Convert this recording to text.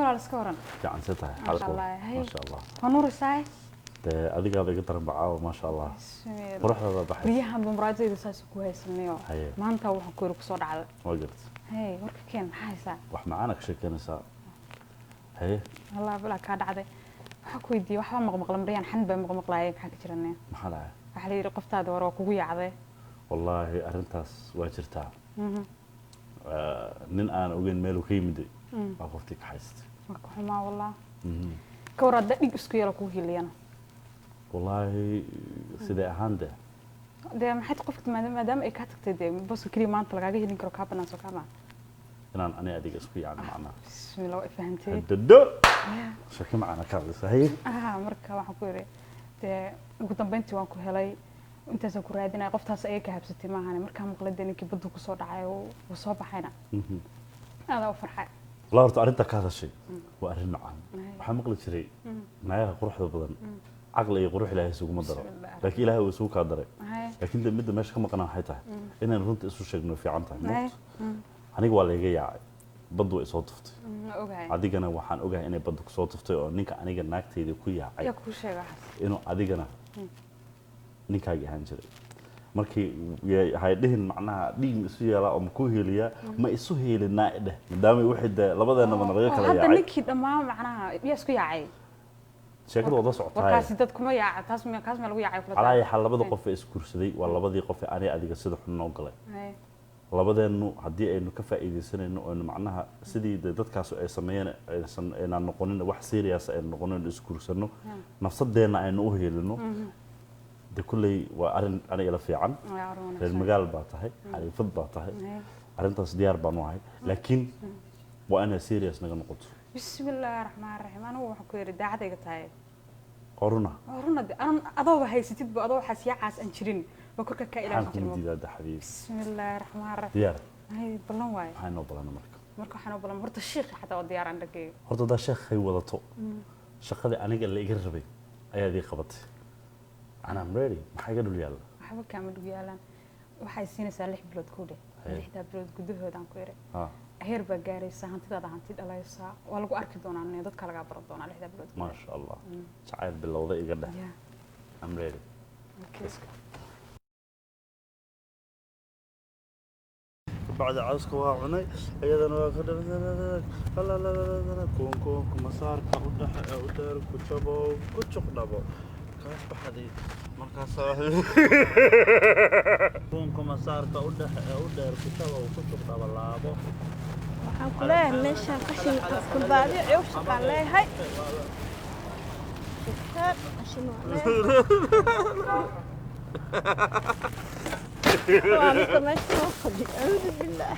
ولا السكورن fiican see tahay ما شاء الله هي ما شاء الله ونور ساي dee adigaaba iga daran bacaawa ma sha Allah بسم quruxdaada baxay ريحان بمراجعة saas ku haysanay haye maanta waxaan ku ku soo dhacday waa gartay hey warka keen maxaa haysaa wax macaan ka sheekanaysaa haye والله بلا ka dhacday waxa ku weydiiyay waxba maqmaqlan mariyaan xan baa maqmaqlaayay maxaa ka jiranay maxaa dhacay waxa la yiri qoftaada war kugu yaacday wallaahi arrintaas waa jirtaa nin aan ogeyn meel uu ka yimid waa qoftii ka haystay marka xumaa wallah ka warada dhig isku yara ku hiliyana wallaahi sidee ahaan de maxay qofka maadaama ay ka tagtay de boska kaliya maanta lagaaga helin karo ka banaan soo kama inaan ani adiga isku yaacno macnaha bismillah way fahantay dado shaki macana ka hadlaysahay marka waxaan ku yiri de ugu dambeyntii waan ku helay intaas ku raadinay qoftaas ay ka habsatay maahan marka maqladay ninkii baddu ku soo dhacay oo soo baxayna aad u farxay la horta arinta ka hadashay waa arin macaan waxa maqli jiray naayaha quruxda badan aqli iyo qurux ilaahay isugu daro laakiin ilaahay uu isugu ka daray laakiin midda meesha ka maqnaa waxay tahay inaan runta isu sheegno fiican tahay aniga waa la iga yaacay baddu way soo tuftay adigana waxaan ogahay inay baddu ku soo tuftay oo ninka aniga naagtayda ku yaacay yaa ku sheegay inuu adigana ninkaaga ahaan jiray markii hay dhihin macnaha dhiig isu yeela oo ku heeliya ma isu heelinaa dheh maadaama wixii labadeenaba naga kala yaacay hadda ninkii dhamaan macnaha yaa isku yaacay sheekadu wada socotaa warkaasi dad kuma yaaca taas ma lagu yaacay kula calaa xal labada qof ee iskuursaday waa labadii qof ee ani adiga sida xun noo galay labadeenu haddii aynu ka faa'iideysanayno oo macnaha sidii dadkaas ay sameeyeen aysan noqonin wax serious ay noqonin iskuursano nafsadeena aynu u heelino de kulley waa arin aniga la fiican reer magaal baa tahay xariifad baa tahay arintaas diyaar baan u ahay laakiin waa inay serious naga noqoto bismillaahir rahmaanir rahiim anigu waxaan ku yiri daacadayga tahay qoruna adoo haysatid ba adoo waxaas yaacaas aan jirin ba korka ka ilaalin jirmo diidaada xabiib bismillaahir rahmaanir rahiim diyaar hay balan waay waxaan noo balan marka waxaan noo balan horta sheekh xataa diyaar aan dhagay horta da sheekh ay wadato shaqada aniga la iga rabay ayaa ii qabatay I'm ready maxay ga dul yaala waxba kaama dul yaalan waxay siinaysaa 6 bilood ku dheh 6 bilood gudahoodan ku yiri heer ba gaaraysa hantidaada hanti dhalaysa waa lagu arki doonaa in dadka laga baran doona 6 bilood ma sha Allah jacayl bilowda iga dheh I'm ready بعد عسك وعناي أيضا وآخر لا لا لا لا كون مسار كودح أودر كتشبو كتشق دبو كاس بحدي مركز كون مسار كودح أودر كتشبو كتشق دبو لابو waxaan ku leeyahay meeshaan qashinka ku baadiyo shaqaan leeyahay waa mid meesha soo fadhi acuudu billah